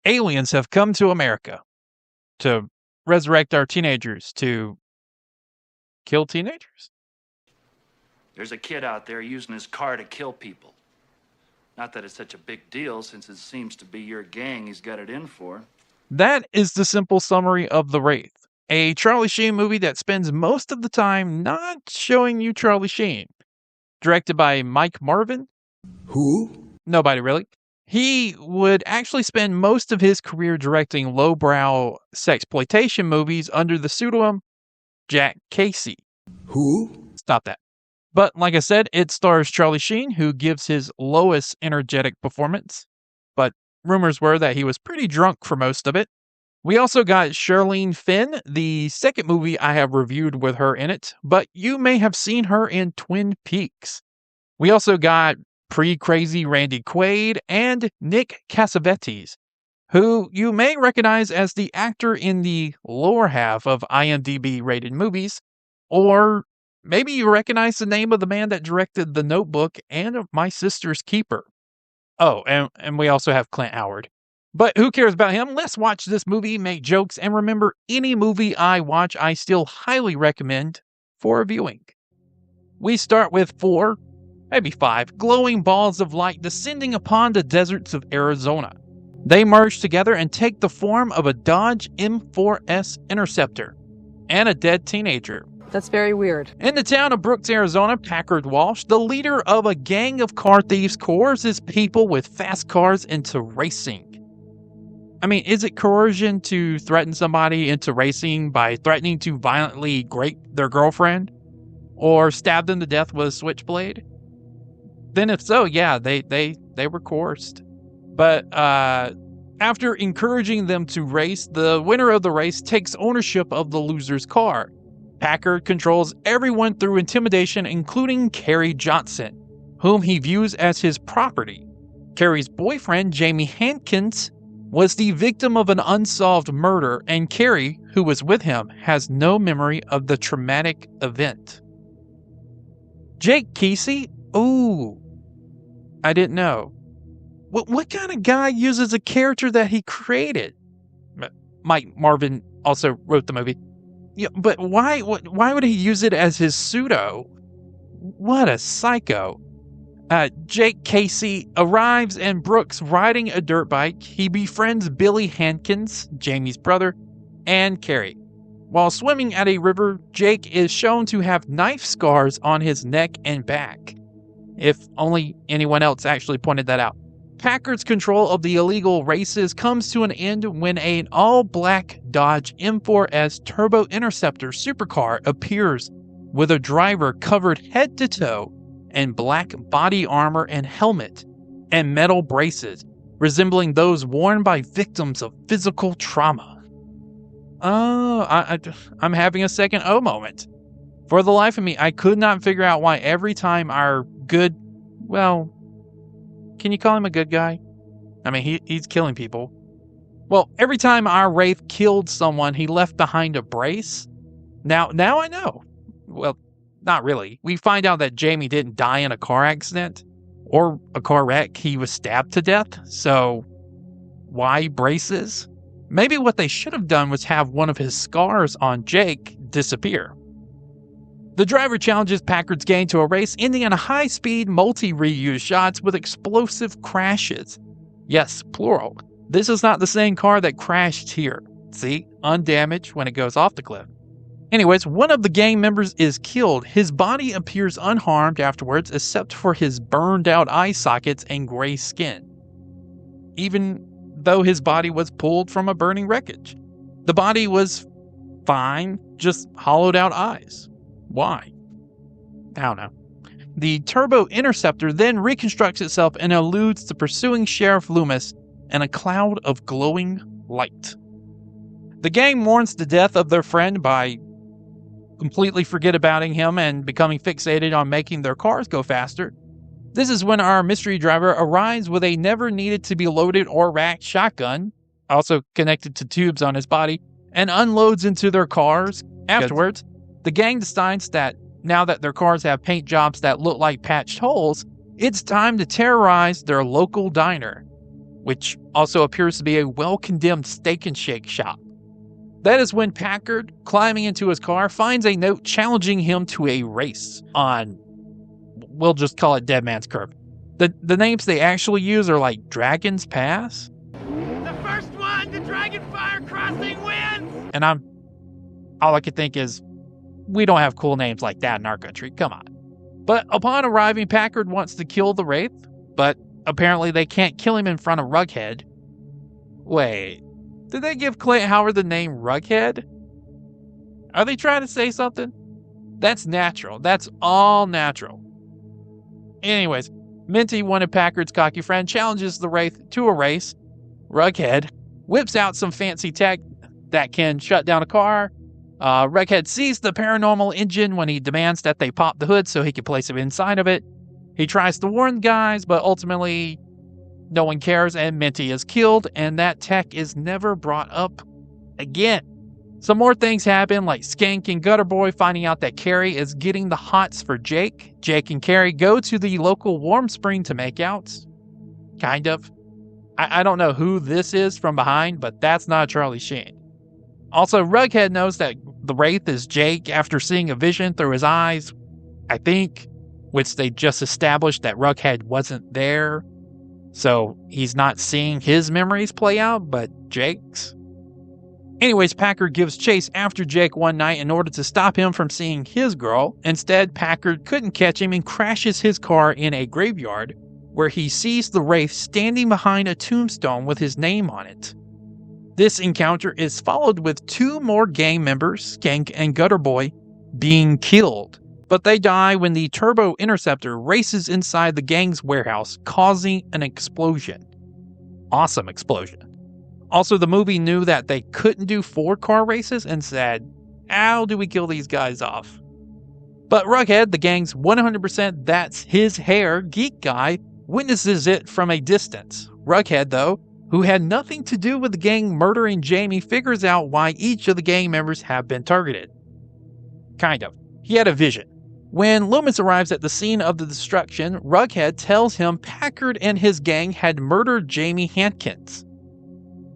aliens have come to America to resurrect our teenagers, to kill teenagers. There's a kid out there using his car to kill people. Not that it's such a big deal, since it seems to be your gang he's got it in for. That is the simple summary of The Wraith, a Charlie Sheen movie that spends most of the time not showing you Charlie Sheen. Directed by Mike Marvin. Who? Nobody really. He would actually spend most of his career directing lowbrow sexploitation movies under the pseudonym Jack Kesey. Who? Stop that. But like I said, it stars Charlie Sheen, who gives his lowest energetic performance. But rumors were that he was pretty drunk for most of it. We also got Sherilynn Fenn, the second movie I have reviewed with her in it, but you may have seen her in Twin Peaks. We also got pre-crazy Randy Quaid and Nick Cassavetes, who you may recognize as the actor in the lower half of IMDb rated movies, or maybe you recognize the name of the man that directed The Notebook and My Sister's Keeper. Oh, and we also have Clint Howard. But who cares about him? Let's watch this movie, make jokes, and remember, any movie I watch, I still highly recommend for a viewing. We start with 4, maybe 5, glowing balls of light descending upon the deserts of Arizona. They merge together and take the form of a Dodge M4S Interceptor and a dead teenager. That's very weird. In the town of Brooks, Arizona, Packard Walsh, the leader of a gang of car thieves, coerces people with fast cars into racing. I mean, is it coercion to threaten somebody into racing by threatening to violently grape their girlfriend? Or stab them to death with a switchblade? Then if so, yeah, they were coerced. But after encouraging them to race, the winner of the race takes ownership of the loser's car. Packard controls everyone through intimidation, including Carrie Johnson, whom he views as his property. Carrie's boyfriend, Jamie Hankins, was the victim of an unsolved murder, and Carrie, who was with him, has no memory of the traumatic event. Jake Kesey? Ooh, I didn't know. What kind of guy uses a character that he created? Mike Marvin also wrote the movie. Yeah, but why would he use it as his pseudo? What a psycho. Jake Kesey arrives in Brooks riding a dirt bike. He befriends Billy Hankins, Jamie's brother, and Carrie. While swimming at a river, Jake is shown to have knife scars on his neck and back. If only anyone else actually pointed that out. Packard's control of the illegal races comes to an end when an all-black Dodge M4S Turbo Interceptor supercar appears with a driver covered head to toe in black body armor and helmet and metal braces, resembling those worn by victims of physical trauma. Oh, I'm having a second oh moment. For the life of me, I could not figure out why every time our good, well, can you call him a good guy? I mean, he's killing people. Well, every time our Wraith killed someone, he left behind a brace. Now I know. Well, not really. We find out that Jamie didn't die in a car accident or a car wreck. He was stabbed to death. So why braces? Maybe what they should have done was have one of his scars on Jake disappear. The driver challenges Packard's gang to a race, ending in a high-speed, multi-reuse shots with explosive crashes. Yes, plural. This is not the same car that crashed here. See? Undamaged when it goes off the cliff. Anyways, one of the gang members is killed. His body appears unharmed afterwards, except for his burned-out eye sockets and gray skin. Even though his body was pulled from a burning wreckage. The body was fine, just hollowed-out eyes. Why? I don't know. The Turbo Interceptor then reconstructs itself and eludes the pursuing Sheriff Loomis in a cloud of glowing light. The gang mourns the death of their friend by completely forgetting him and becoming fixated on making their cars go faster. This is when our mystery driver arrives with a never-needed-to-be-loaded or racked shotgun, also connected to tubes on his body, and unloads into their cars. Afterwards, the gang decides that now that their cars have paint jobs that look like patched holes, it's time to terrorize their local diner. which also appears to be a well-condemned Steak and Shake shop. That is when Packard, climbing into his car, finds a note challenging him to a race on, we'll just call it Dead Man's Curve. The names they actually use are like Dragon's Pass. The first one to Dragonfire Crossing wins! And all I could think is, we don't have cool names like that in our country, come on. But upon arriving, Packard wants to kill the Wraith, but apparently they can't kill him in front of Rughead. Wait, did they give Clint Howard the name Rughead? Are they trying to say something? That's natural. That's all natural. Anyways, Minty, one of Packard's cocky friend, challenges the Wraith to a race. Rughead whips out some fancy tech that can shut down a car. Rughead sees the paranormal engine when he demands that they pop the hood so he can place him inside of it. He tries to warn the guys, but ultimately no one cares and Minty is killed, and that tech is never brought up again. Some more things happen, like Skank and Gutter Boy finding out that Carrie is getting the hots for Jake. Jake and Carrie go to the local warm spring to make out. Kind of. I don't know who this is from behind, but that's not Charlie Sheen. Also, Rughead knows that the Wraith is Jake after seeing a vision through his eyes, I think, which they just established that Rughead wasn't there. So he's not seeing his memories play out, but Jake's. Anyways, Packard gives chase after Jake one night in order to stop him from seeing his girl. Instead, Packard couldn't catch him and crashes his car in a graveyard where he sees the Wraith standing behind a tombstone with his name on it. This encounter is followed with two more gang members, Skank and Gutter Boy, being killed. But they die when the Turbo Interceptor races inside the gang's warehouse, causing an explosion. Awesome explosion. Also, the movie knew that they couldn't do 4-car races and said, how do we kill these guys off? But Rughead, the gang's 100% that's his hair geek guy, witnesses it from a distance. Rughead, though, who had nothing to do with the gang murdering Jamie, figures out why each of the gang members have been targeted. Kind of. He had a vision. When Loomis arrives at the scene of the destruction, Rughead tells him Packard and his gang had murdered Jamie Hankins.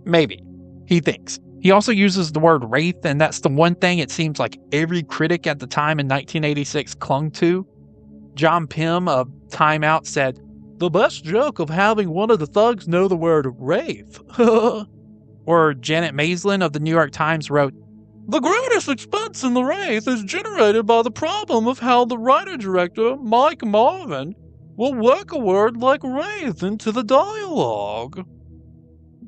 Maybe. He thinks. He also uses the word Wraith, and that's the one thing it seems like every critic at the time in 1986 clung to. John Pym of Time Out said, "The best joke of having one of the thugs know the word Wraith." Or Janet Maslin of the New York Times wrote, "The greatest expense in the Wraith is generated by the problem of how the writer-director, Mike Marvin, will work a word like Wraith into the dialogue."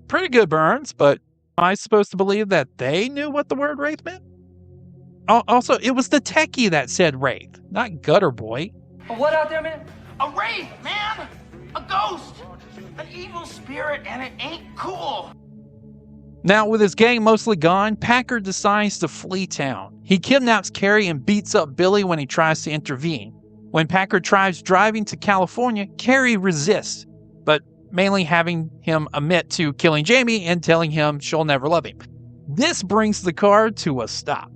Pretty good, Burns, but am I supposed to believe that they knew what the word Wraith meant? Also, it was the techie that said Wraith, not Gutter Boy. A what out there, man? A wraith, man! A ghost! An evil spirit, and it ain't cool! Now, with his gang mostly gone, Packard decides to flee town. He kidnaps Carrie and beats up Billy when he tries to intervene. When Packard tries driving to California, Carrie resists, but mainly having him admit to killing Jamie and telling him she'll never love him. This brings the car to a stop.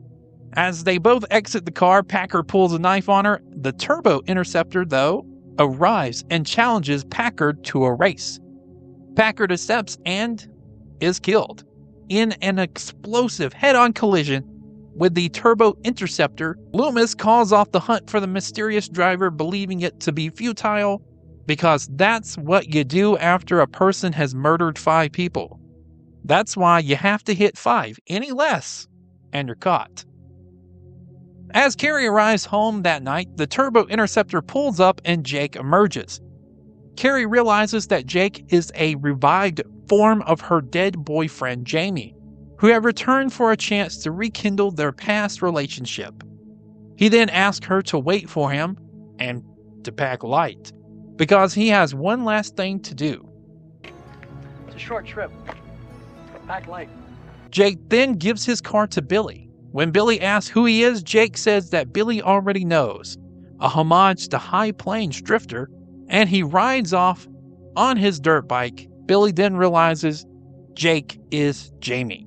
As they both exit the car, Packard pulls a knife on her. The Turbo Interceptor, though, arrives and challenges Packard to a race. Packard accepts and is killed in an explosive head-on collision with the Turbo Interceptor. Loomis calls off the hunt for the mysterious driver, believing it to be futile, because that's what you do after a person has murdered 5 people. That's why you have to hit 5, any less, and you're caught. As Carrie arrives home that night, the Turbo Interceptor pulls up and Jake emerges. Carrie realizes that Jake is a revived form of her dead boyfriend Jamie, who had returned for a chance to rekindle their past relationship. He then asks her to wait for him and to pack light, because he has one last thing to do. It's a short trip. Pack light. Jake then gives his car to Billy. When Billy asks who he is, Jake says that Billy already knows, a homage to High Plains Drifter, and he rides off on his dirt bike. Billy then realizes Jake is Jamie.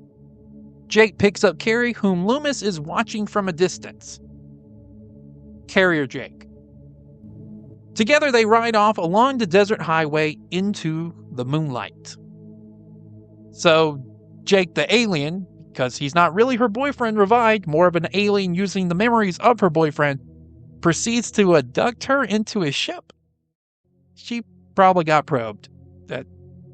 Jake picks up Carrie, whom Loomis is watching from a distance. Carrie or Jake? Together they ride off along the desert highway into the moonlight. So Jake the alien, because he's not really her boyfriend, revived, more of an alien using the memories of her boyfriend, proceeds to abduct her into his ship. She probably got probed.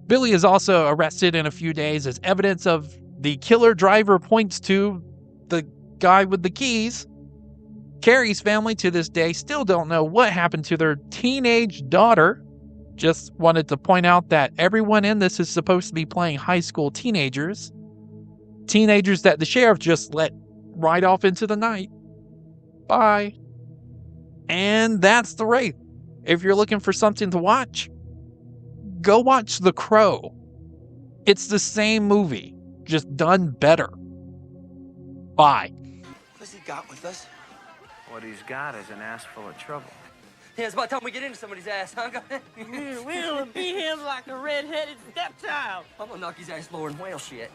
Billy is also arrested in a few days as evidence of the killer driver points to the guy with the keys. Carrie's family to this day still don't know what happened to their teenage daughter. Just wanted to point out that everyone in this is supposed to be playing high school teenagers. Teenagers that the sheriff just let right off into the night. Bye. And that's The Wraith. If you're looking for something to watch, go watch The Crow. It's the same movie, just done better. Bye. What's he got with us? What he's got is an ass full of trouble. Yeah, it's about time we get into somebody's ass, huh? We'll beat him like a red-headed stepchild. I'm gonna knock his ass lower than whale shit.